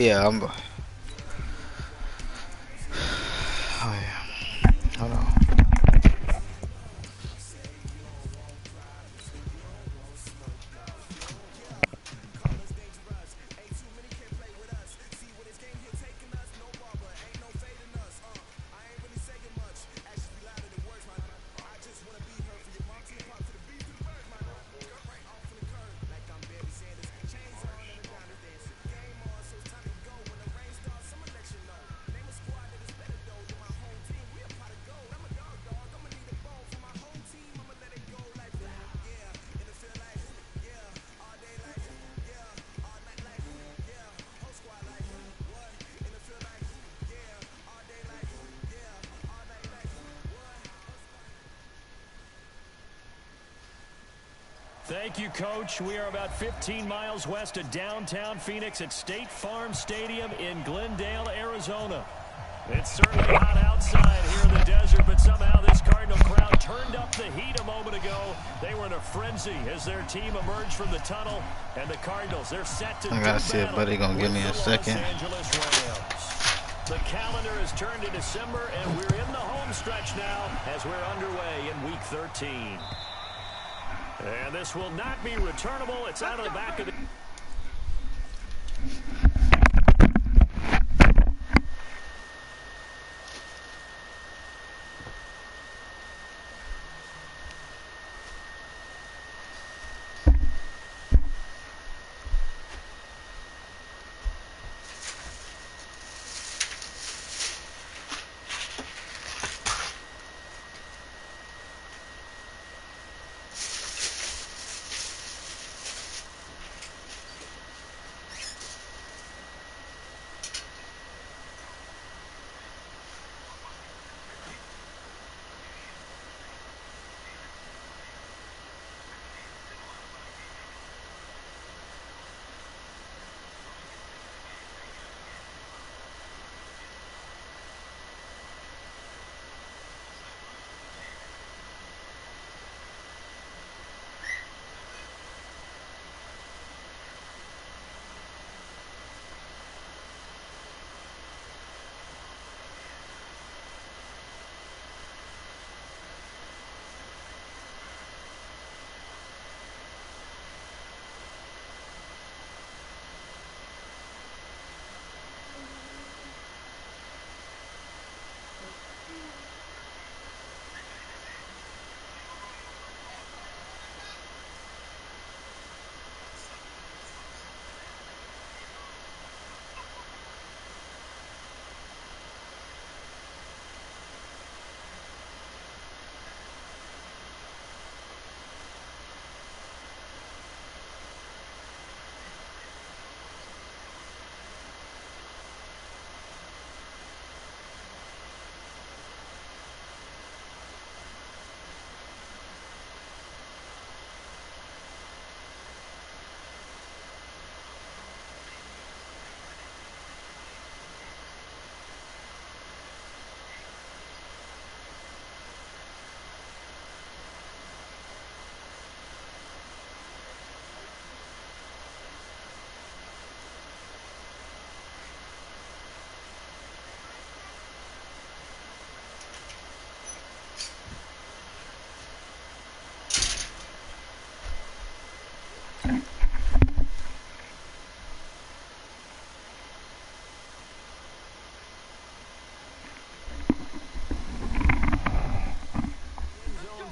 Yeah, oh yeah. Hold on. Thank you, Coach. We are about 15 miles west of downtown Phoenix at State Farm Stadium in Glendale, Arizona. It's certainly hot outside here in the desert, but somehow this Cardinal crowd turned up the heat a moment ago. They were in a frenzy as their team emerged from the tunnel, and the Cardinals, they're set to I gotta see if Buddy gonna give me a second. The calendar has turned to December, and we're in the home stretch now as we're underway in Week 13. And this will not be returnable. It's out of the back of the...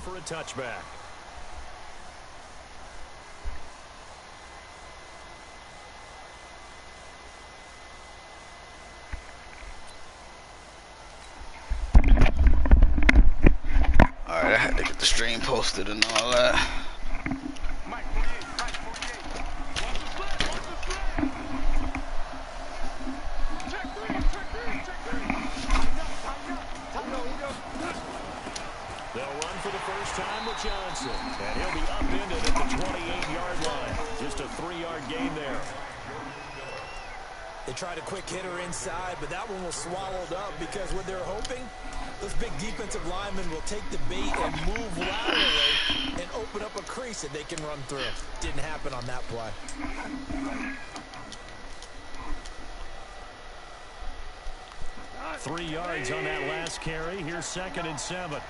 for a touchback. Alright, I had to get the stream posted and all that. They'll run for the first time with Johnson, and he'll be upended at the 28-yard line. Just a 3-yard gain there. They tried a quick hitter inside, but that one was swallowed up because what they're hoping, those big defensive linemen will take the bait and move laterally and open up a crease that they can run through. Didn't happen on that play. 3 yards on that last carry. Here's 2nd and 7.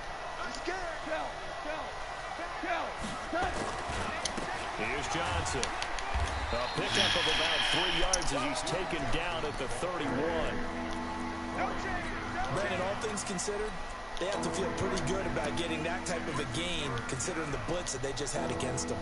Here's Johnson. A pickup of about 3 yards as he's taken down at the 31. Brandon, all things considered, they have to feel pretty good about getting that type of a gain, considering the blitz that they just had against them.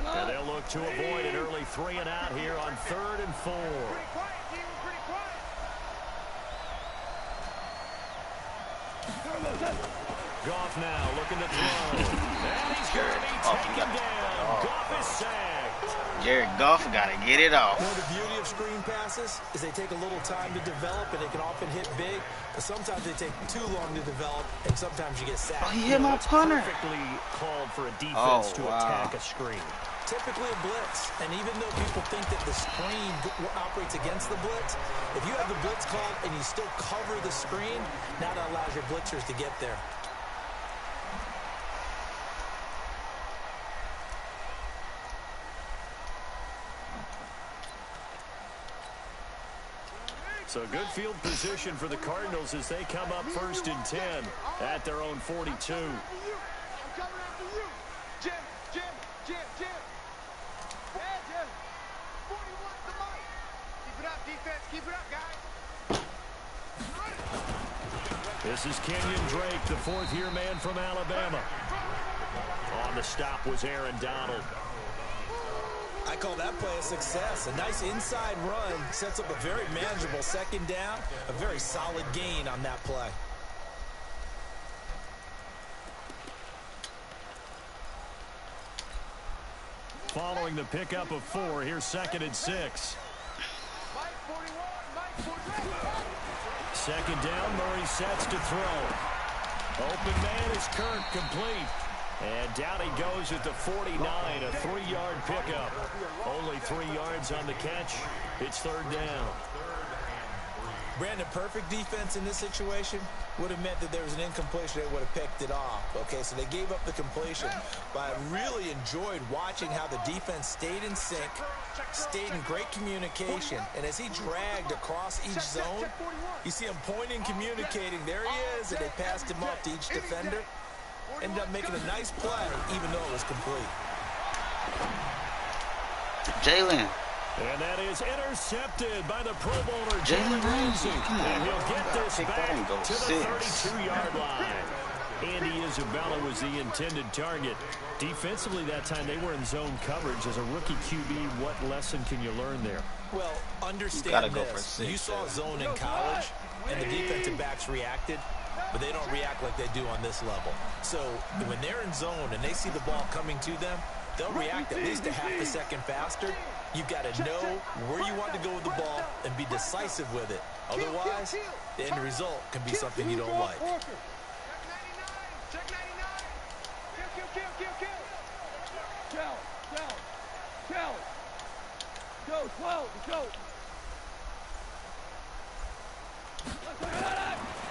And they'll look to avoid an early 3 and out here on 3rd and 4. Goff now looking to throw. And he's going to be taken down. Goff is sacked. Jared Goff got to get it off. Well, the beauty of screen passes is they take a little time to develop, and they can often hit big, but sometimes they take too long to develop, and sometimes you get sacked. Oh, he hit my punter. Perfectly called for a defense to attack a screen. Typically a blitz, and even though people think that the screen operates against the blitz, if you have the blitz called and you still cover the screen, now that allows your blitzers to get there. So good field position for the Cardinals as they come up 1st and 10 at their own 42. This is Kenyon Drake, the 4th-year man from Alabama. On the stop was Aaron Donald. I call that play a success. A nice inside run sets up a very manageable 2nd down, a very solid gain on that play. Following the pickup of 4, here's 2nd and 6. 2nd down, Murray sets to throw. Open man is Kirk, complete. And down he goes at the 49, a 3-yard pickup. Only 3 yards on the catch. It's 3rd down. Brandon, perfect defense in this situation would have meant that there was an incompletion. They would have picked it off. Okay, so they gave up the completion. But I really enjoyed watching how the defense stayed in sync, stayed in great communication. And as he dragged across each zone, you see him pointing, communicating. There he is, and they passed him off to each defender. Ended up making a nice play, even though it was complete. Jalen. And that is intercepted by the Pro Bowler, Jalen Ramsey. And he'll get this back to the 32-yard line. Andy Isabella was the intended target. Defensively that time, they were in zone coverage. As a rookie QB, what lesson can you learn there? Well, understand this. You saw zone in college, and the defensive backs reacted, but they don't react like they do on this level. So when they're in zone and they see the ball coming to them, they'll react at least a half a second faster. You've got to know where you want to go with the ball and be decisive with it. Otherwise, the end result can be something you don't like.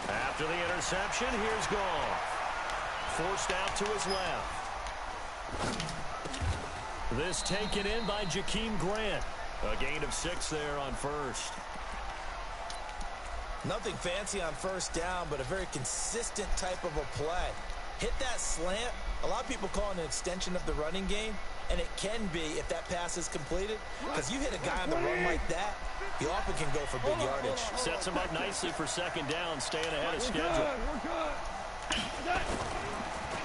After the interception, here's Goff. Forced out to his left. This taken in by Jakeem Grant. A gain of 6 there on 1st. Nothing fancy on 1st down, but a very consistent type of a play. Hit that slant. A lot of people call it an extension of the running game, and it can be if that pass is completed. Because you hit a guy on the run like that, he often can go for big yardage. Sets him up nicely for 2nd down, staying ahead of schedule.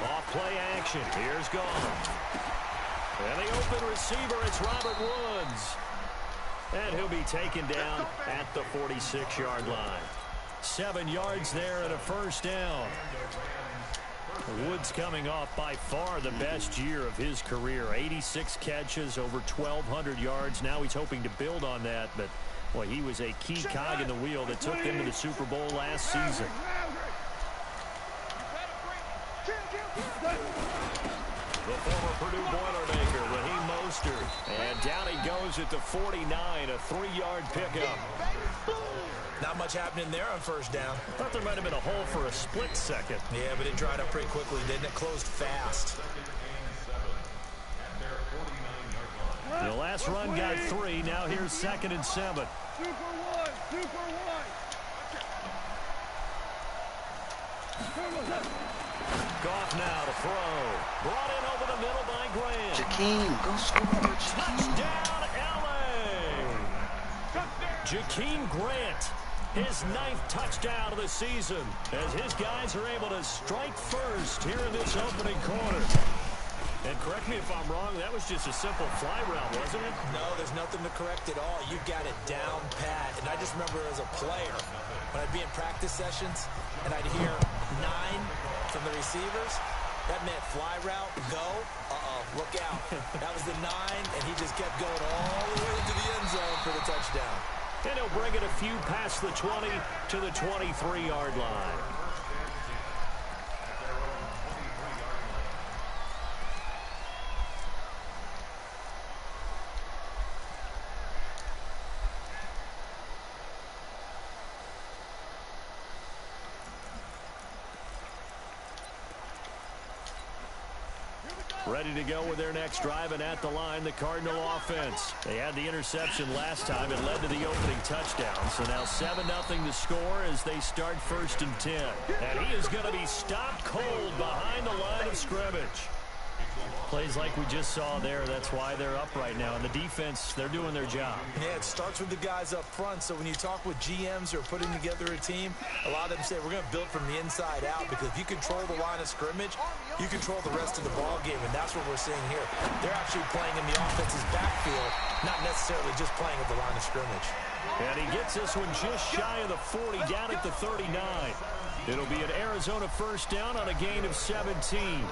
Off play action. Here's Goff. And the open receiver, it's Robert Woods. And he'll be taken down at the 46-yard line. 7 yards there and a 1st down. Woods coming off by far the best year of his career. 86 catches, over 1,200 yards. Now he's hoping to build on that, but boy, he was a key cog in the wheel that took them to the Super Bowl last season. The former Purdue Boilermaker, Raheem Mostert. And down he goes scores at the 49, a 3-yard pickup. Not much happening there on first down. Thought there might have been a hole for a split second. Yeah, but it dried up pretty quickly, didn't it? Closed fast. The last run got 3. Now here's 2nd and 7. Super one. Goff now to throw. Brought in over the middle by Grant. Jakeem, go score, Jakeem. Touchdown, L.A. Jakeem Grant, his 9th touchdown of the season, as his guys are able to strike first here in this opening quarter. And correct me if I'm wrong, that was just a simple fly route, wasn't it? No, there's nothing to correct at all. You got it down pat. And I just remember as a player, when I'd be in practice sessions and I'd hear 9 from the receivers, that meant fly route, go, look out. That was the 9, and he just kept going all the way into the end zone for the touchdown. And he'll bring it a few past the 20 to the 23-yard line. Ready to go with their next drive, and at the line, the Cardinal offense. They had the interception last time. It led to the opening touchdown. So now 7-0 to score as they start 1st and 10. And he is going to be stopped cold behind the line of scrimmage. Plays like we just saw there. That's why they're up right now. And the defense, they're doing their job. Yeah, it starts with the guys up front. So when you talk with GMs who are putting together a team, a lot of them say we're going to build from the inside out, because if you control the line of scrimmage, you control the rest of the ball game, and that's what we're seeing here. They're actually playing in the offense's backfield, not necessarily just playing at the line of scrimmage. And he gets this one just shy of the 40, down at the 39. It'll be an Arizona first down on a gain of 17.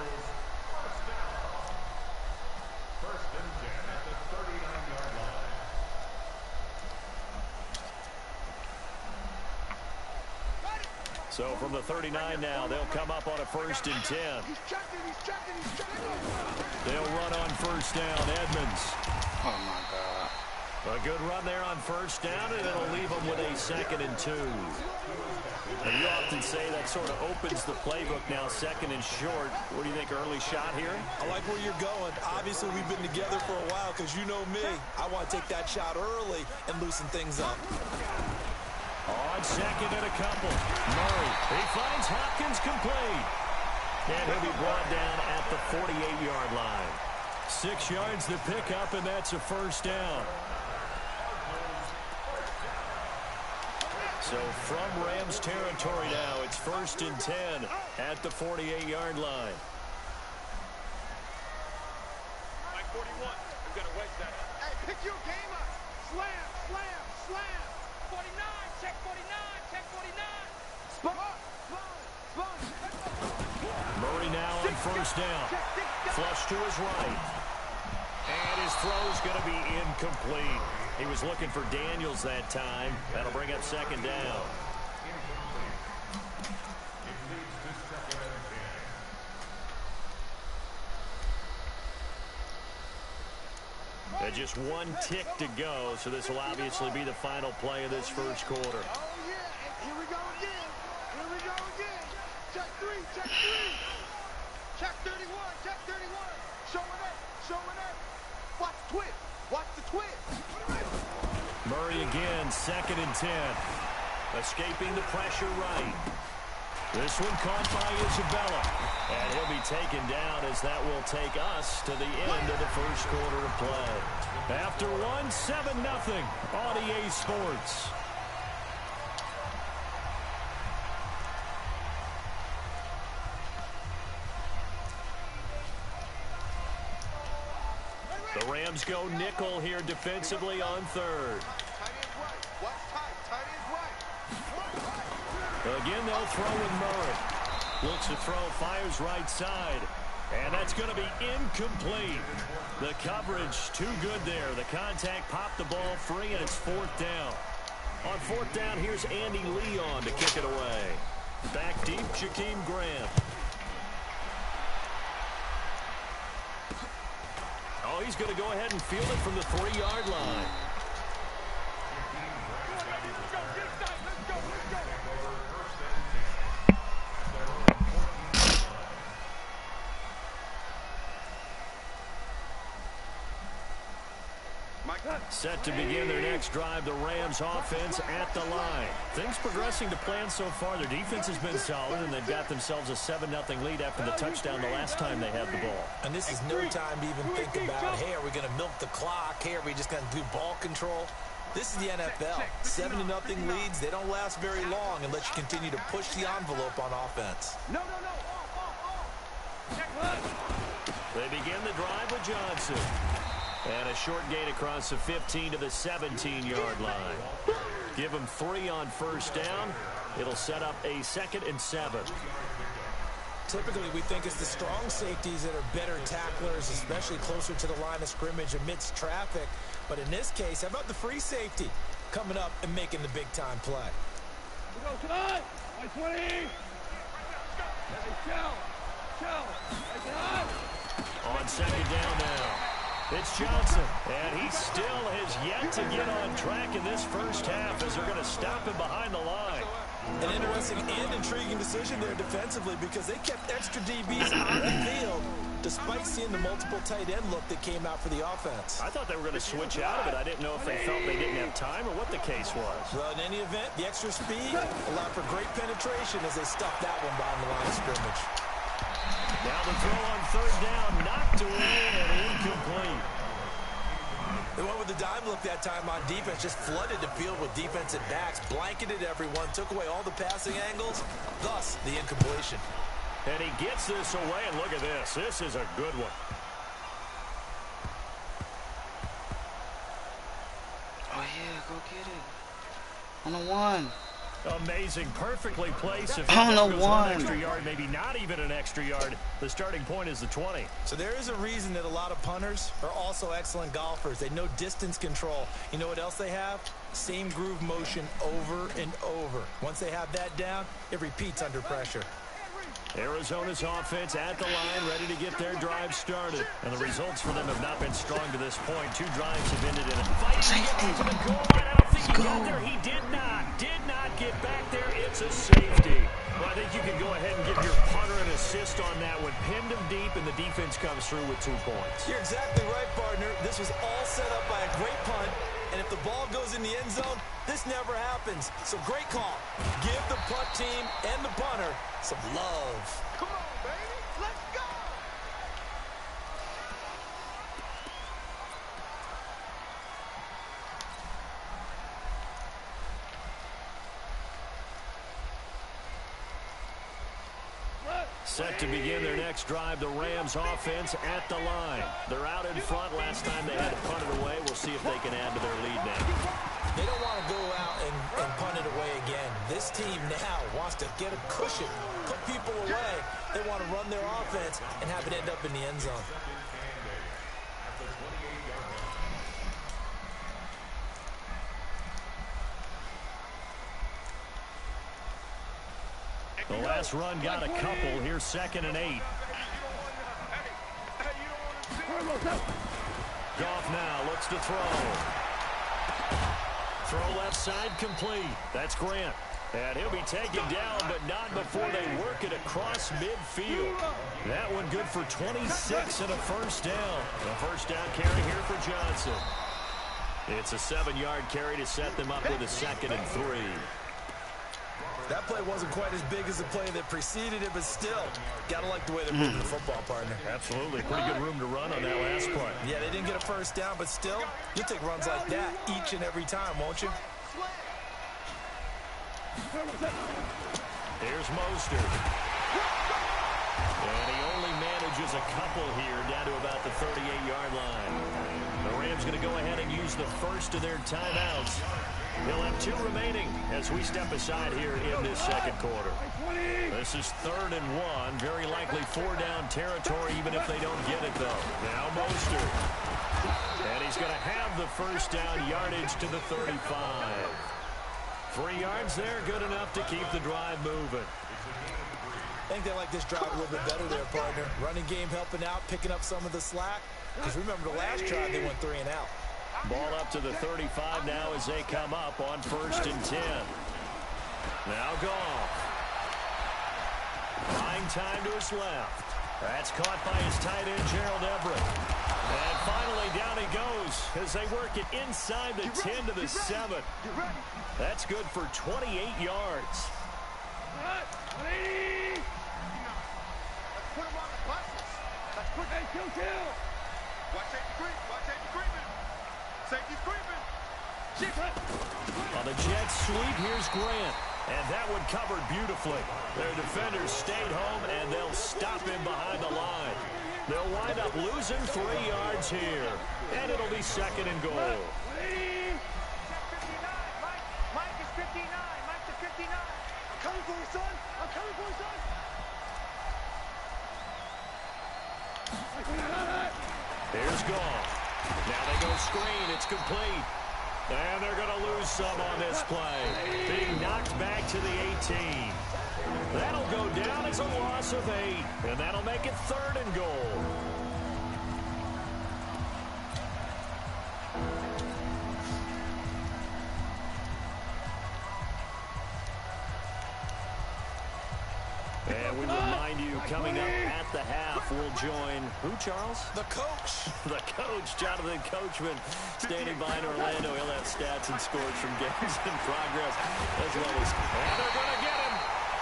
So from the 39 now, they'll come up on a 1st and 10. They'll run on first down. Edmonds. Oh, my God. A good run there on first down, and it'll leave them with a 2nd and 2. And you often say that sort of opens the playbook now, 2nd and short. What do you think, early shot here? I like where you're going. Obviously, we've been together for a while, because you know me. I want to take that shot early and loosen things up. On 2nd and a couple. Murray, he finds Hopkins complete. And he'll be brought down at the 48-yard line. 6 yards to pick up, and that's a first down. So from Rams territory now, it's 1st and 10 at the 48-yard line. Mike 41, we've got to wedge that. Hey, pick your game up. Slam, slam, slam. 49, check 49, check 49. Murray now on first down. Flush to his right. And his throw's going to be incomplete. He was looking for Daniels that time. That'll bring up 2nd down. And just 1 tick to go, so this will obviously be the final play of this first quarter. Oh, yeah, here we go again. Here we go again. Check 3, check 3. Check 31, check 31. Showing up, showing up. Watch the twist, watch the twist. Murray again, 2nd and 10. Escaping the pressure right. This one caught by Isabella. And he'll be taken down as that will take us to the end of the first quarter of play. After one, 7-0 on EA Sports. The Rams go nickel here defensively on 3rd. Again, they'll throw with Murray. Looks to throw, fires right side. And that's going to be incomplete. The coverage too good there. The contact popped the ball free, and it's 4th down. On 4th down, here's Andy Leon to kick it away. Back deep, Jakeem Grant. Oh, he's going to go ahead and field it from the 3-yard line. Set to begin their next drive, the Rams offense at the line. Things progressing to plan so far. Their defense has been solid, and they've got themselves a 7-0 lead after the touchdown the last time they had the ball. And this is no time to even think about, hey, are we going to milk the clock? Hey, are we just going to do ball control? This is the NFL. 7-0 leads, they don't last very long unless you continue to push the envelope on offense. No. They begin the drive with Johnson. And a short gain across the 15 to the 17-yard line. Give them 3 on first down. It'll set up a 2nd and 7. Typically, we think it's the strong safeties that are better tacklers, especially closer to the line of scrimmage amidst traffic. But in this case, how about the free safety coming up and making the big-time play? We go tonight. 20. On 2nd down now. It's Johnson, and he still has yet to get on track in this first half as they're going to stop him behind the line. An interesting and intriguing decision there defensively because they kept extra DBs on the field despite seeing the multiple tight end look that came out for the offense. I thought they were going to switch out of it. I didn't know if they felt they didn't have time or what the case was. Well, in any event, the extra speed allowed for great penetration as they stuffed that one behind the line of scrimmage. Now the throw on 3rd down, knocked away and incomplete. They went with the dime look that time on defense, just flooded the field with defensive backs, blanketed everyone, took away all the passing angles, thus the incompletion. And he gets this away, and look at this. This is a good one. Oh, yeah, go get it. On the 1. Amazing, perfectly placed. If On the goes 1. an extra yard, maybe not even an extra yard, the starting point is the 20. So there is a reason that a lot of punters are also excellent golfers. They know distance control. You know what else they have? Same groove motion over and over. Once they have that down, it repeats under pressure. Arizona's offense at the line, ready to get their drive started. And the results for them have not been strong to this point. 2 drives have ended in a fight to get to the goal line. I don't think he got there. He did not get back there. It's a safety. Well, I think you can go ahead and give your punter an assist on that one. Pinned him deep, and the defense comes through with 2 points. You're exactly right, partner. This was all set up by a great punt. And if the ball goes in the end zone, this never happens. So great call. Give the punt team and the punter some love. Come on, baby. Let's go. Set to begin their next drive, the Rams offense at the line. They're out in front. Last time they had to punt it away. We'll see if they can add to their lead now. They don't want to go out and punt it away again. This team now wants to get a cushion, put people away. They want to run their offense and have it end up in the end zone. The last run got a couple. Here's 2nd and 8. Goff now looks to throw. Throw left side complete. That's Grant. And he'll be taken down, but not before they work it across midfield. That one good for 26 and a first down. A first down carry here for Johnson. It's a 7-yard carry to set them up with a 2nd and 3. That play wasn't quite as big as the play that preceded it, but still, gotta like the way they're moving the football, partner. Absolutely. Pretty good room to run on that last play. Yeah, they didn't get a first down, but still, you'll take runs like that each and every time, won't you? Here's Mostert. And he only manages a couple here down to about the 38-yard line. The Rams going to go ahead and use the first of their timeouts. They'll have 2 remaining as we step aside here in this second quarter. This is 3rd and 1. Very likely 4-down territory, even if they don't get it, though. Now Mostert. And he's going to have the first down, yardage to the 35. 3 yards there, good enough to keep the drive moving. I think they like this drive a little bit better there, partner. Running game helping out, picking up some of the slack. Because remember the last drive they went 3 and out. Ball up to the 35 now as they come up on 1st and 10. Now Goff. Buying time to his left. That's caught by his tight end, Gerald Everett. And finally down he goes as they work it inside the 10 to the 7. That's good for 28 yards. Let's put him on the buses. Let's put that kill. Watch safety creep. Watch safety creeping. Safety's creeping. On the jet sweep, here's Grant. And that one covered beautifully. Their defenders stayed home, and they'll stop him behind the line. They'll wind up losing 3 yards here. And it'll be 2nd and goal. Mike is 59. Mike is 59. I'm coming for you, son. I'm coming for you, son. Here's Goff. Now they go screen. It's complete. And they're going to lose some on this play. Being knocked back to the 18. That'll go down as a loss of 8. And that'll make it 3rd and goal. And we remind you, coming up at the half, we'll join who, Charles? The coach. The coach, Jonathan Coachman, standing by in Orlando. He'll have stats and scores from games in progress, as well as... And they're going to get him.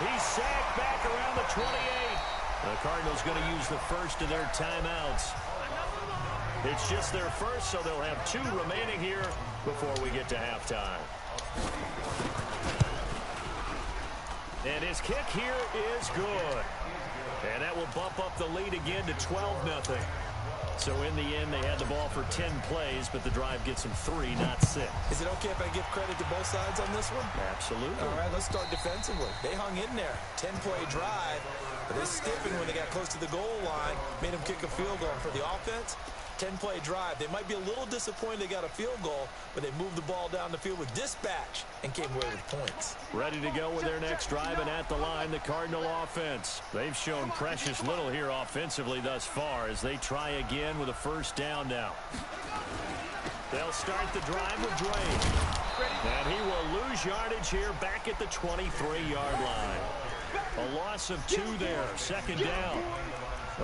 He's sacked back around the 28. The Cardinals going to use the first of their timeouts. It's just their first, so they'll have 2 remaining here before we get to halftime. And his kick here is good. And that will bump up the lead again to 12-0. So in the end, they had the ball for 10 plays, but the drive gets them 3, not 6. Is it okay if I give credit to both sides on this one? Absolutely. All right, let's start defensively. They hung in there. 10-play drive. But they stiffened when they got close to the goal line. Made them kick a field goal. For the offense, 10-play drive. They might be a little disappointed they got a field goal, but they moved the ball down the field with dispatch and came away with points. Ready to go with their next drive, and at the line, the Cardinal offense. They've shown precious little here offensively thus far as they try again with a 1st down now. They'll start the drive with Drake. And he will lose yardage here back at the 23-yard line. A loss of 2 there, 2nd down.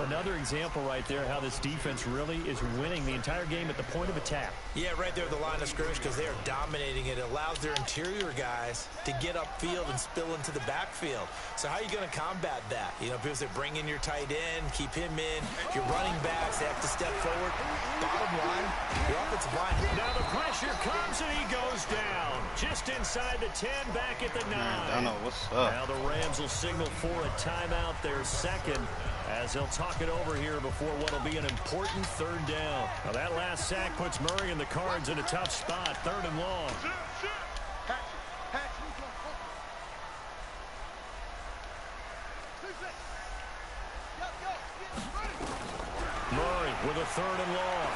Another example right there how this defense really is winning the entire game at the point of attack. Yeah, right there at the line of scrimmage because they are dominating it. It allows their interior guys to get upfield and spill into the backfield. So how are you going to combat that? You know, people say bring in your tight end, keep him in. Your running backs, they have to step forward. Bottom line, your offensive line. Now the pressure comes and he goes down. Just inside the 10, back at the 9. I don't know what's up. Now the Rams will signal for a timeout, their 2nd, as they'll talk it over here before what will be an important 3rd down. Now that last sack puts Murray and the Cards in a tough spot, 3rd and long. Murray with a 3rd and long.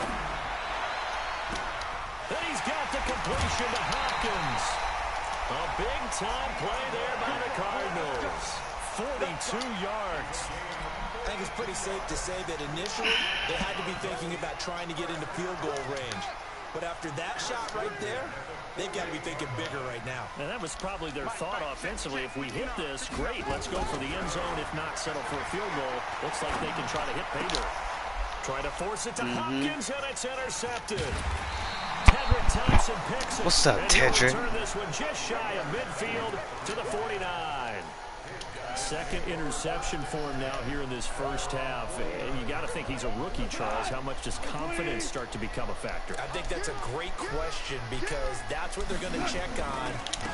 And he's got the completion to Hopkins. A big-time play there by the Cardinals. 42 yards. I think it's pretty safe to say that initially they had to be thinking about trying to get into field goal range. But after that shot right there, they've got to be thinking bigger right now. And that was probably their thought offensively. If we hit this, great, let's go for the end zone. If not, settle for a field goal. Looks like they can try to hit pay dirt. Try to force it to Hopkins, and it's intercepted. Tedrick Thompson picks it. What's up, Tedrick? Turn this one just shy of midfield to the 49. 2nd interception for him now here in this 1st half. And you got to think he's a rookie, Charles. How much does confidence start to become a factor? I think that's a great question because that's what they're going to check on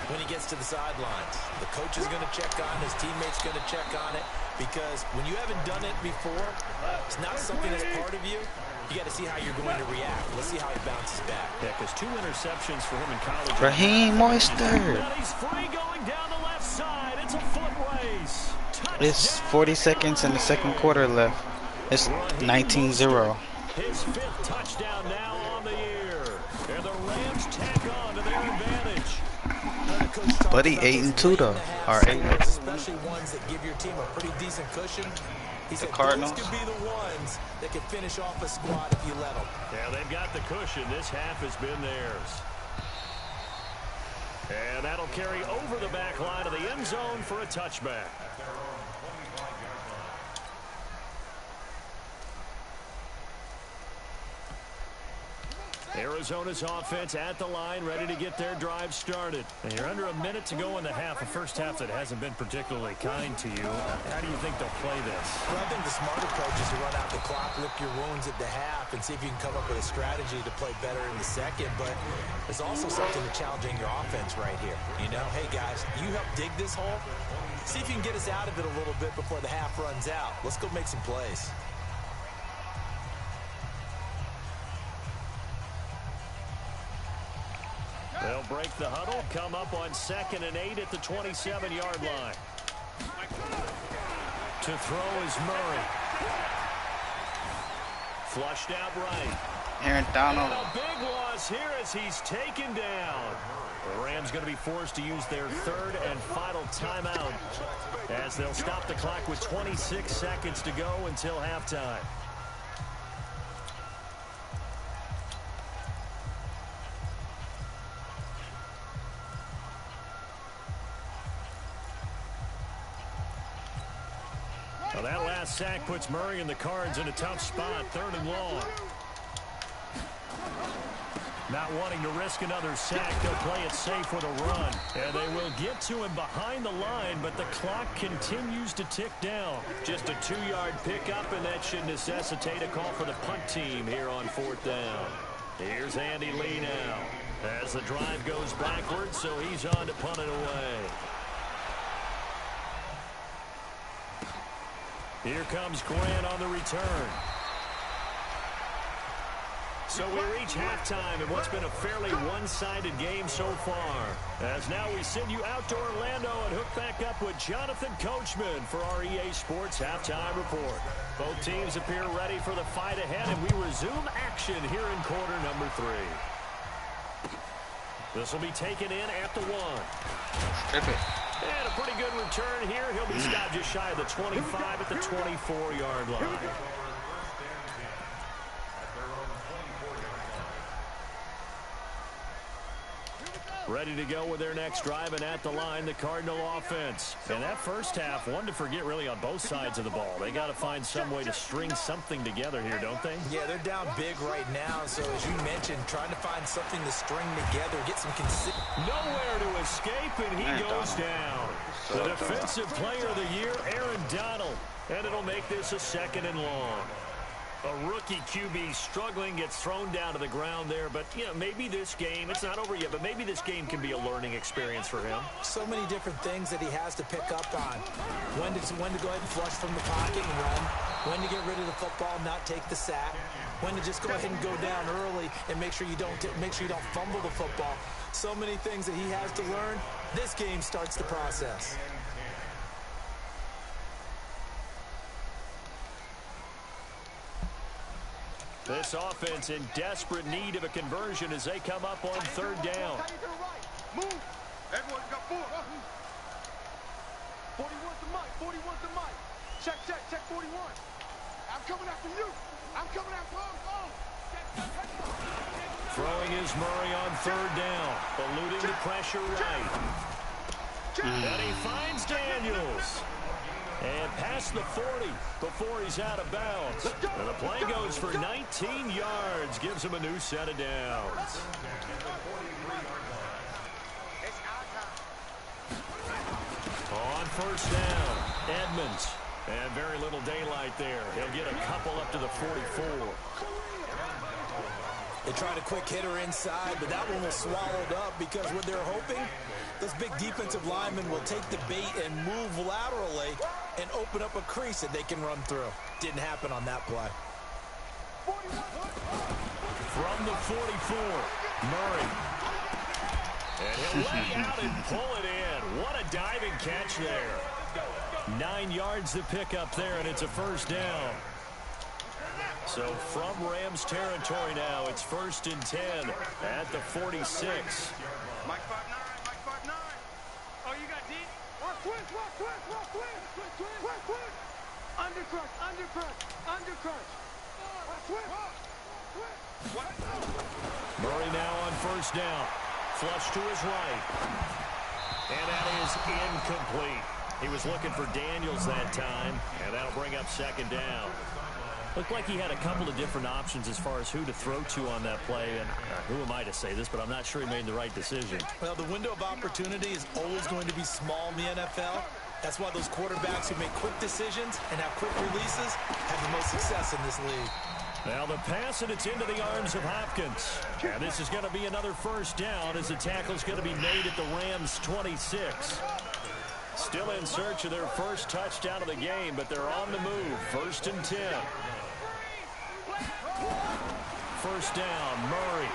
when he gets to the sidelines. The coach is going to check on, his teammates going to check on it because when you haven't done it before, it's not something that's part of you. You got to see how you're going to react. Let's see how he bounces back. Yeah, because 2 interceptions for him in college. Raheem Mostert. And he's free going down the left side. It's a foot race. It's 40 seconds in the 2nd quarter left. It's 19-0. His 5th touchdown now on the year. And the Rams tack on to their advantage. Buddy 8-2 though. Or 8. Especially ones that give your team a pretty decent cushion. He The said Cardinals. those could be the ones that could finish off a squad if you let them. Yeah, they've got the cushion. This half has been theirs. And that'll carry over the back line of the end zone for a touchback. Arizona's offense at the line, ready to get their drive started. And you're under a minute to go in the half, a first half that hasn't been particularly kind to you. How do you think they'll play this? Well, I think the smarter coach is to run out the clock, lick your wounds at the half, and see if you can come up with a strategy to play better in the second. But there's also something to challenging your offense right here. You know, hey, guys, you help dig this hole. See if you can get us out of it a little bit before the half runs out. Let's go make some plays. They'll break the huddle, come up on 2nd and 8 at the 27-yard line. To throw is Murray. Flushed out right. Aaron Donald. And a big loss here as he's taken down. The Rams going to be forced to use their 3rd and final timeout as they'll stop the clock with 26 seconds to go until halftime. Well, that last sack puts Murray and the Cards in a tough spot, 3rd and long. Not wanting to risk another sack, they'll play it safe with a run. And they will get to him behind the line, but the clock continues to tick down. Just a 2-yard pickup, and that should necessitate a call for the punt team here on 4th down. Here's Andy Lee now as the drive goes backwards, so he's on to punt it away. Here comes Grant on the return. So we reach halftime in what's been a fairly one-sided game so far. As now we send you out to Orlando and hook back up with Jonathan Coachman for our EA Sports Halftime Report. Both teams appear ready for the fight ahead, and we resume action here in quarter number 3. This will be taken in at the 1. Strip it. And a pretty good return here. He'll be stopped just shy of the 25 at the 24-yard line. Ready to go with their next drive, and at the line, the Cardinal offense. And that first half, one to forget really on both sides of the ball. They got to find some way to string something together here, don't they? Yeah, they're down big right now, so as you mentioned, trying to find something to string together, get some nowhere to escape, and he goes down. The defensive player of the year, Aaron Donald. And it'll make this a 2nd and long. A rookie QB struggling, gets thrown down to the ground there. But, you know, maybe this game, it's not over yet, but maybe this game can be a learning experience for him. So many different things that he has to pick up on. When to go ahead and flush from the pocket and run. When to get rid of the football and not take the sack. When to just go ahead and go down early and make sure you don't fumble the football. So many things that he has to learn. This game starts the process. This offense in desperate need of a conversion as they come up on 3rd down. Move. Everyone's got 4. 41's the mic. 41's the mic. Check 41. I'm coming after you. I'm coming after him. Throwing is Murray on 3rd down. Eluding the pressure right. And he finds Daniels. And past the 40 before he's out of bounds. And the play goes for 19 yards. Gives him a new set of downs. On 1st down, Edmonds. And very little daylight there. He'll get a couple up to the 44. They tried a quick hitter inside, but that one was swallowed up because what they're hoping, those big defensive linemen will take the bait and move laterally and open up a crease that they can run through. Didn't happen on that play. From the 44, Murray. And he'll lay out and pull it in. What a diving catch there. 9 yards to pick up there, and it's a 1st down. So from Rams territory now, it's 1st and 10 at the 46. Mike 5'9", Mike 5'9". Oh, you got deep? Rock twist. Undercrunch, undercrunch, undercrunch. Murray now on first down. Flush to his right. And that is incomplete. He was looking for Daniels that time, and that'll bring up second down. Looked like he had a couple of different options as far as who to throw to on that play, and who am I to say this, but I'm not sure he made the right decision. Well, the window of opportunity is always going to be small in the NFL. That's why those quarterbacks who make quick decisions and have quick releases have the most success in this league. Now the pass, and it's into the arms of Hopkins. And this is going to be another first down as the tackle's going to be made at the Rams' 26. Still in search of their first touchdown of the game, but they're on the move. 1st and 10. First down, Murray.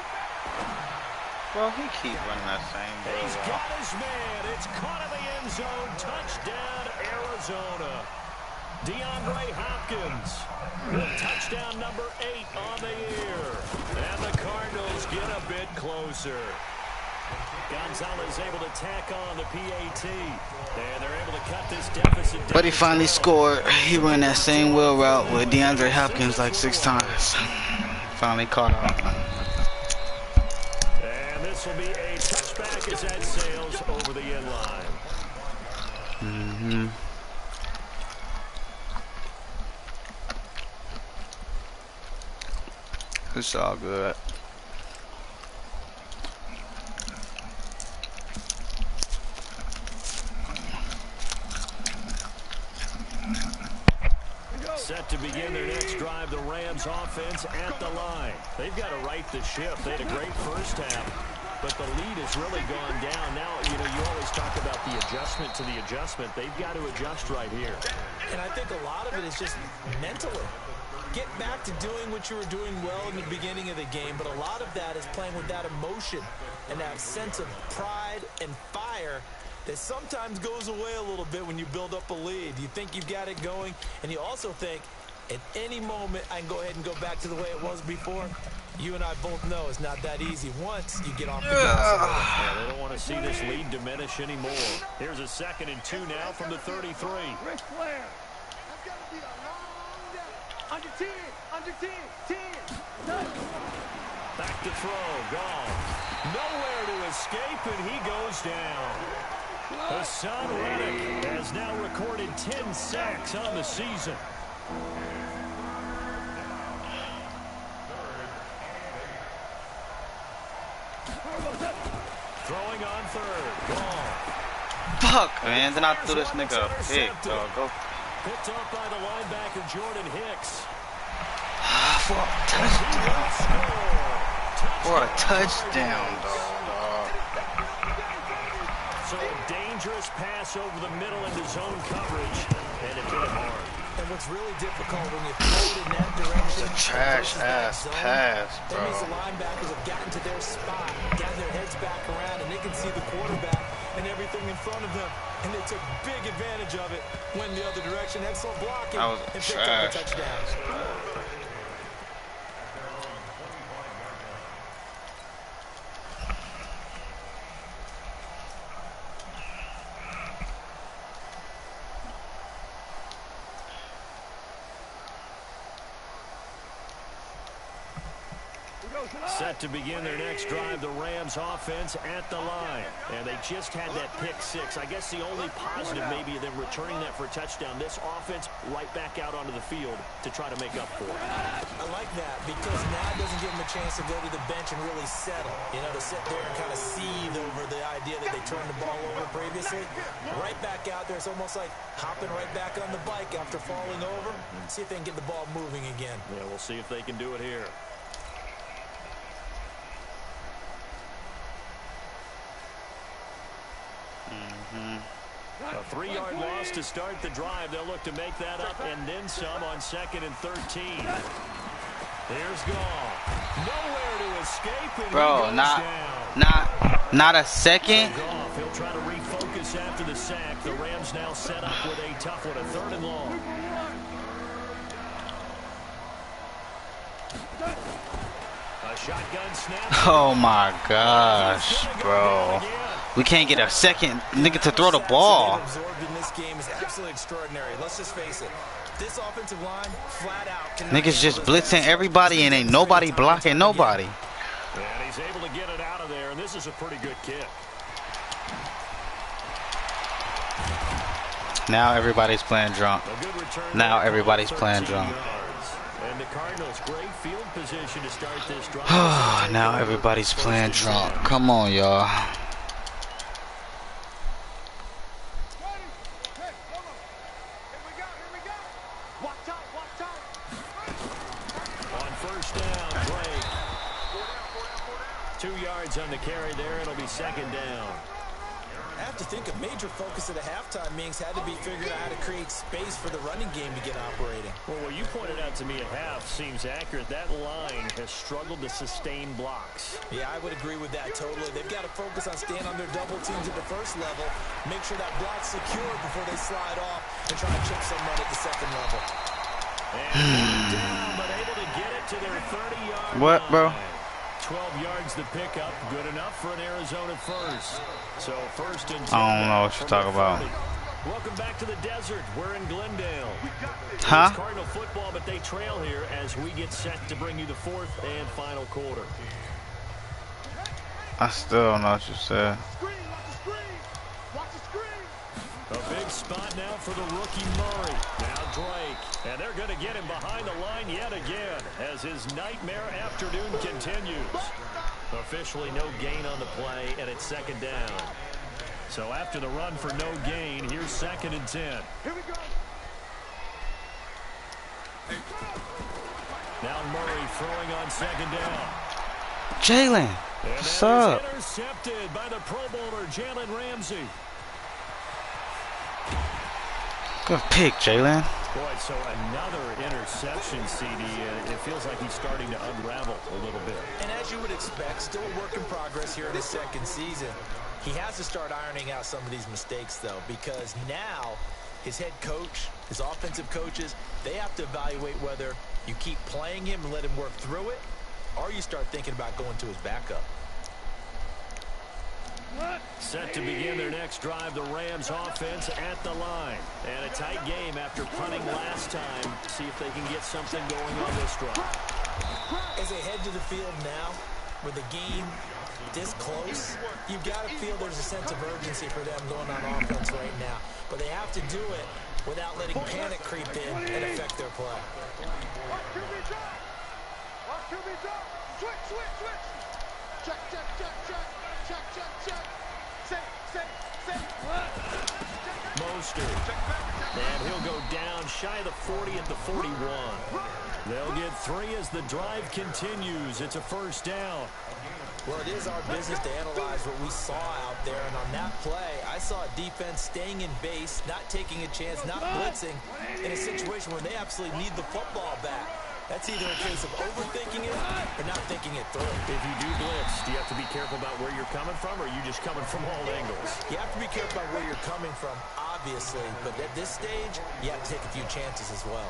Bro, he keep running that same ball. He's got his man. It's caught in the end zone. Touchdown, Arizona. DeAndre Hopkins with touchdown number 8 on the year. And the Cardinals get a bit closer. Gonzalez able to tack on the PAT. And they're able to cut this deficit down. But he finally scored. He ran that same wheel route with DeAndre Hopkins like 6 times. Finally caught up. And this will be a touchback as that sails over the end line. It's all good. Set to begin their next drive, the Rams offense at the line. They've got to right the ship. They had a great first half, but the lead has really gone down. Now, you know, you always talk about the adjustment to the adjustment. They've got to adjust right here. And I think a lot of it is just mentally. Get back to doing what you were doing well in the beginning of the game, but a lot of that is playing with that emotion and that sense of pride and fire that sometimes goes away a little bit when you build up a lead. You think you've got it going, and you also think at any moment I can go ahead and go back to the way it was before. You and I both know it's not that easy once you get off the gas. Yeah, they don't want to see this lead diminish anymore. Here's a 2nd and 2 now from the 33. Ric Flair. That's got to be a long day. Under 10, under 10, 10. Back to throw, gone. Nowhere to escape, and he goes down. Hassan Reddick has now recorded 10 sacks on the season. Throwing on 3rd, gone. Fuck, man. Then I threw this nigga a pick, dog. Go. Picked up by the linebacker, Jordan Hicks. For a touchdown. For a touchdown, dog. So a dangerous pass over the middle into zone coverage, and it hit him hard. And what's really difficult when you throw it in that direction, It's a trash-ass pass, that bro. means the linebackers have gotten to their spot, gotten their heads back around, and they can see the quarterback and everything in front of them. And they took big advantage of it. Went the other direction, excellent blocking, That was and picked up the touchdown. Set to begin their next drive, the Rams offense at the line. And they just had that pick 6. I guess the only positive maybe of them returning that for a touchdown. This offense right back out onto the field to try to make up for it. I like that because now it doesn't give them a chance to go to the bench and really settle. You know, to sit there and kind of seethe over the idea that they turned the ball over previously. Right back out there, it's almost like hopping right back on the bike after falling over. See if they can get the ball moving again. Yeah, we'll see if they can do it here. A 3-yard loss to start the drive. They'll look to make that up and then some on 2nd and 13. There's Gall. Nowhere to escape, and Bro, he goes down. not a second. Goff, he'll try to refocus after the sack. The Rams now set up with a tough one, a 3rd and long. A shotgun snap. Oh my gosh, bro. We can't get a second nigga to throw the ball. Absorbed in this game is absolutely extraordinary. Let's just face it. This offensive line, flat out. Niggas just blitzing everybody and ain't nobody blocking nobody. And he's able to get it out of there, and this is a pretty good kick. Now everybody's playing drunk. Now everybody's playing drunk. And the Cardinals, great field position to start this drive. Now everybody's playing drunk. Come on, y'all. On first down, Drake. 2 yards on the carry there. It'll be second down. I have to think a major focus of the halftime meetings had to be figuring out how to create space for the running game to get operating. Well, what you pointed out to me at half seems accurate. That line has struggled to sustain blocks. Yeah, I would agree with that totally. They've got to focus on staying on their double teams at the first level, make sure that block's secure before they slide off and try to chip someone at the second level. And down, but able to get it to their 30-yard What, bro? 12 yards to pick up, good enough for an Arizona first. So first and 10. I don't know what you're talking about. Welcome back to the desert. We're in Glendale. Huh? It's Cardinal football, but they trail here as we get set to bring you the fourth and final quarter. I still don't know what you said. A big spot now for the rookie Murray. Now Drake. And they're going to get him behind the line yet again as his nightmare afternoon continues. Officially no gain on the play, and it's second down. So after the run for no gain, here's second and 10. Here we go. Now Murray throwing on second down. Jalen, And what's that up? is intercepted by the Pro Bowler, Jalen Ramsey. Good pick, Jalen. Boy, so another interception, CD. It feels like he's starting to unravel a little bit. And as you would expect, still a work in progress here in his second season. He has to start ironing out some of these mistakes, though, because now his head coach, his offensive coaches, they have to evaluate whether you keep playing him and let him work through it, or you start thinking about going to his backup. Set to begin their next drive, the Rams offense at the line. And a tight game after punting last time. See if they can get something going on this drive. As they head to the field now, with the game this close, you've got to feel there's a sense of urgency for them going on offense right now. But they have to do it without letting panic creep in and affect their play. Switch. Check. Mostert. And he'll go down shy of the 40 at the 41. They'll get 3 as the drive continues. It's a first down. Well, it is our business to analyze what we saw out there. And on that play, I saw a defense staying in base, not taking a chance, not blitzing in a situation where they absolutely need the football back. That's either a case of overthinking it or not thinking it through. If you do blitz, do you have to be careful about where you're coming from, or are you just coming from all angles? You have to be careful about where you're coming from, obviously. But at this stage, you have to take a few chances as well.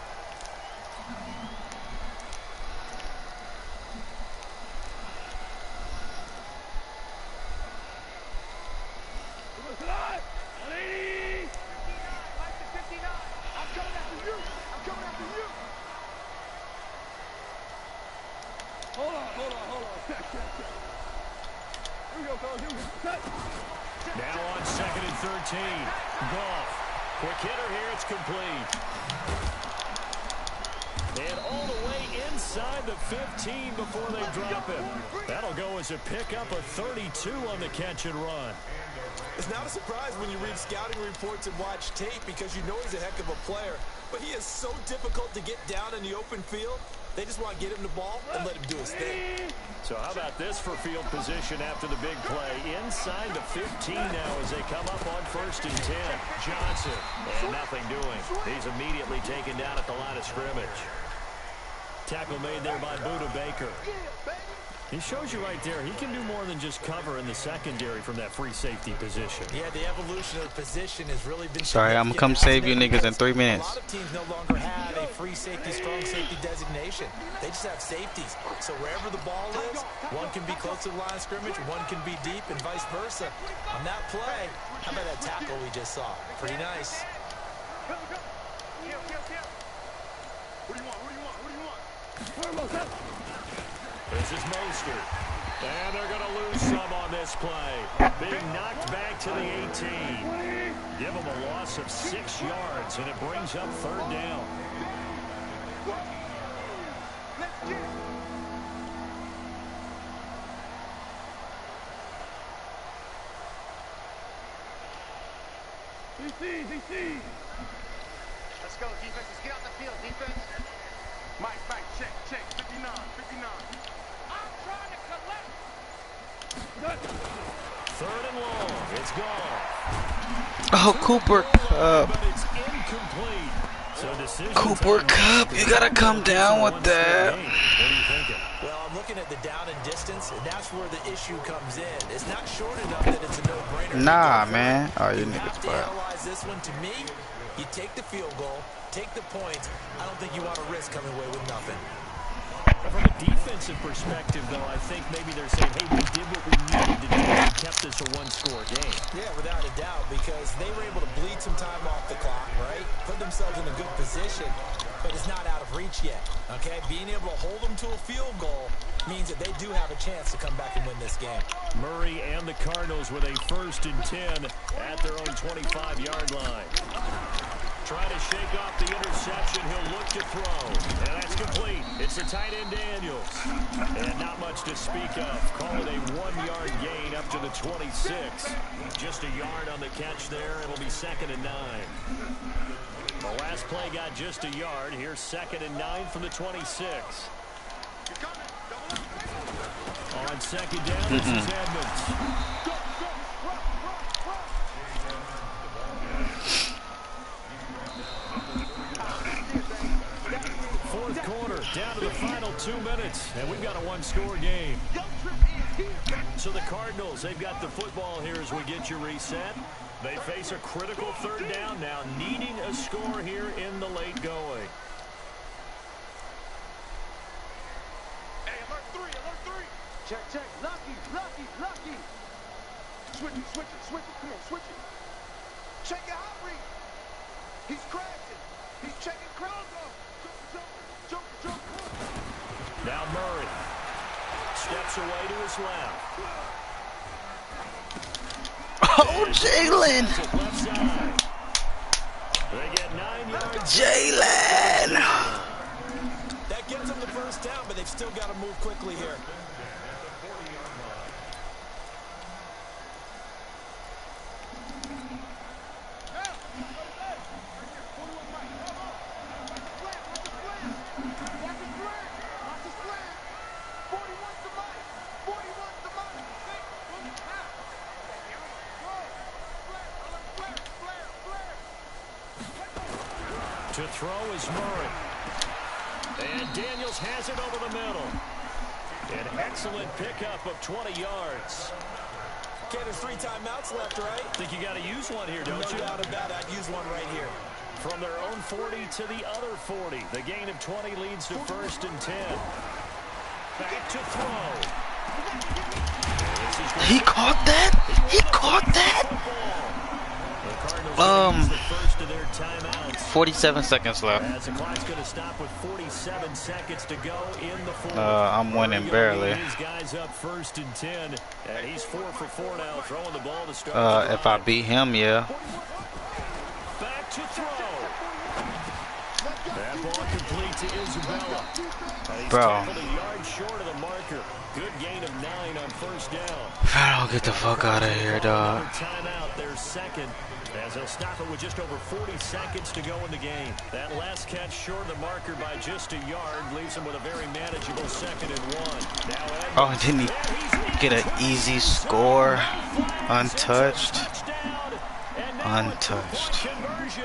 Now on second and 13. Goff. Quick hitter here. It's complete. And all the way inside the 15 before they drop him. That'll go as a pickup of 32 on the catch and run. It's not a surprise when you read scouting reports and watch tape because you know he's a heck of a player. But he is so difficult to get down in the open field. They just want to get him the ball and let him do his thing. So how about this for field position after the big play? Inside the 15 now as they come up on first and 10. Johnson, and nothing doing. He's immediately taken down at the line of scrimmage. Tackle made there by Buda Baker. He shows you right there, he can do more than just cover in the secondary from that free safety position. Yeah, the evolution of the position has really been... Sorry, I'm gonna come save you niggas in 3 minutes. A lot of teams no longer have a free safety, strong safety designation. They just have safeties. So wherever the ball is, one can be close to the line of scrimmage, one can be deep, and vice versa. On that play, how about that tackle we just saw? Pretty nice. What do you want? What do you want? What do you want? This is Mostert. And they're going to lose some on this play. Being knocked back to the 18. Give them a loss of 6 yards, and it brings up 3rd down. Let's get it. DC. Let's go, defense. Let's get out the field, defense. Mike, check. 59. I'm trying to collect. 3rd and long. It's gone. Oh, Cooper Cup. But it's incomplete. So decision Cooper time. Cup, you gotta come down with that. What are you thinking? Well, I'm looking at the down and distance, and that's where the issue comes in. It's not short enough that it's a no-brainer. Nah, man. Oh, you You niggas have to bad. analyze this one. To me, you take the field goal, take the points. I don't think you want to risk coming away with nothing. From a defensive perspective, though, I think maybe they're saying, hey, we did what we needed to do and kept this a one-score game. Yeah, without a doubt, because they were able to bleed some time off the clock, right? Put themselves in a good position, but it's not out of reach yet, okay? Being able to hold them to a field goal means that they do have a chance to come back and win this game. Murray and the Cardinals with a 1st and 10 at their own 25-yard line. Trying to shake off the interception. He'll look to throw. And that's complete. It's the tight end Daniels. And not much to speak of. Call it a 1-yard gain up to the 26. Just a yard on the catch there. It'll be 2nd and 9. The last play got just a yard. Here's 2nd and 9 from the 26. On 2nd down, this is Edmonds. Fourth quarter, down to the final 2 minutes, and we've got a 1-score game. So the Cardinals, they've got the football here as we get you reset. They face a critical 3rd down now, needing a score here in the late going. Hey, alert 3. Check. Lucky. Switch it. Come on, switch it. Check your hot read. He's crashing. He's checking crowds off. Jump. Now Murray steps away to his left. Oh, Jalen. Left side. They get 9 yards. Jalen. That gets them the 1st down, but they've still got to move quickly here. To throw is Murray. And Daniels has it over the middle. An excellent pickup of 20 yards. Okay, there's 3 timeouts left, right? Think you got to use one here, don't you? No doubt about it. I'd use one right here. From their own 40 to the other 40. The gain of 20 leads to 1st and 10. Back to throw. He caught that? 47 seconds left. As the clock's going to stop with 47 seconds to go in the fourth. I'm winning barely. These guys up 1st and 10, and he's 4 for 4 now, throwing the ball to start. If I beat him, yeah. Back to throw. That ball complete to Isabella. He's tackled a yard short of the marker. Good gain of 9 on 1st down. If I don't get the fuck out of here, dog. Timeout, their 2nd. As they'll stop it with just over 40 seconds to go in the game. That last catch short of the marker by just a yard leaves him with a very manageable 2nd and 1. Now Oh, didn't he get an easy score? Untouched. Untouched. Conversion,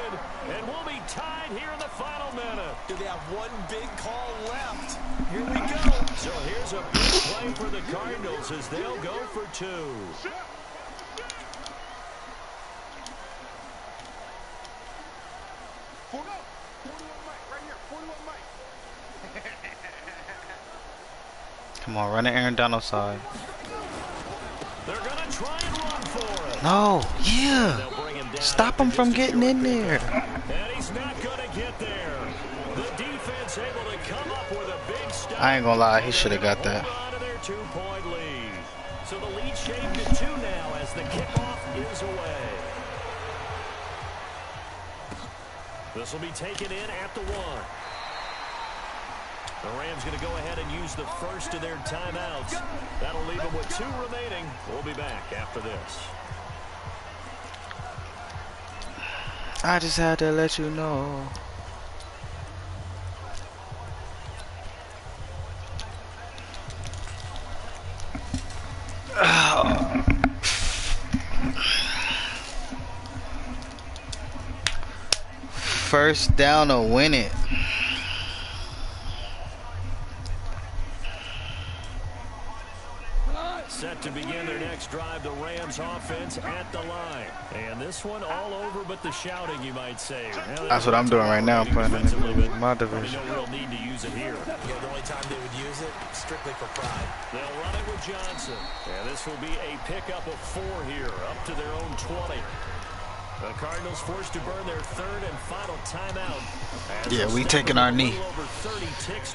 and we'll be tied here in the final minute. Do they have one big call left? Here we go. So here's a big play for the Cardinals as they'll go for 2. Come on, run the Aaron Donald side. They're gonna try and run for it. No, yeah. Stop him from getting in there. And he's not gonna get there. The defense Detroit's able to come up with a big stop. I ain't gonna lie, he should have got that. Hold on to their 2-point lead. So the lead shaved to 2 now as the kickoff is away. This will be taken in at the 1. The Rams going to go ahead and use the first of their timeouts. That'll leave them with 2 remaining. We'll be back after this. I just had to let you know. First down to win it. Set to begin their next drive, the Rams offense at the line. And this one all over but the shouting, you might say. That's what I'm doing right now, playing in my division. No real need to use it here. Yeah, the only time they would use it, strictly for pride. They'll run it with Johnson. And this will be a pickup of 4 here, up to their own 20. The Cardinals forced to burn their 3rd and final timeout. Yeah, we taking our knee.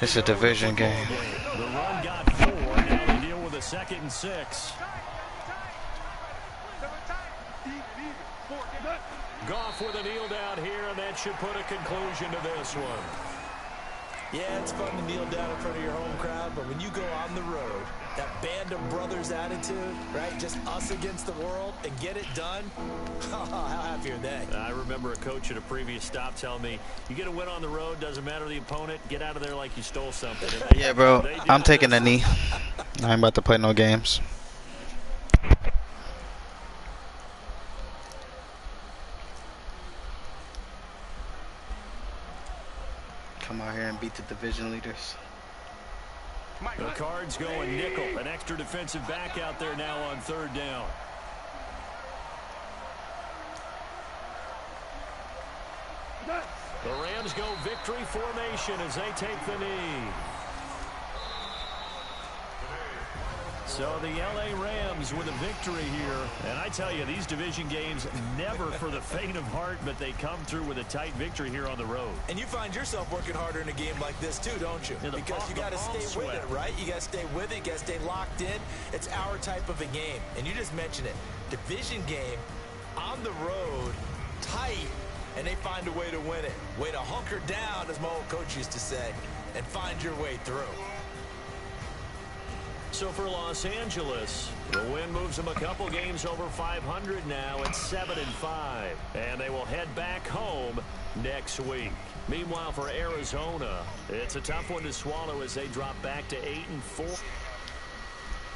It's a division game. The run got 4. Now they deal with a 2nd and 6. Goff with a kneel down here, and that should put a conclusion to this one. Yeah, it's fun to kneel down in front of your home crowd, but when you go on the road, that band of brothers attitude, right? Just us against the world and get it done. How happy are they? I remember a coach at a previous stop telling me, you get a win on the road, doesn't matter the opponent, get out of there like you stole something. Yeah, bro, I'm taking a knee. I ain't about to play no games. Come out here and beat the division leaders. The Cards going nickel. An extra defensive back out there now on 3rd down. The Rams go victory formation as they take the knee. So the L.A. Rams with a victory here. And I tell you, these division games, never for the faint of heart, but they come through with a tight victory here on the road. And you find yourself working harder in a game like this too, don't you? Yeah, because you got to stay with it, right? You got to stay with it. You got to stay locked in. It's our type of a game. And you just mentioned it. Division game, on the road, tight, and they find a way to win it. Way to hunker down, as my old coach used to say, and find your way through. So for Los Angeles, the win moves them a couple games over 500 now at 7-5. And they will head back home next week. Meanwhile, for Arizona, it's a tough one to swallow as they drop back to 8-4.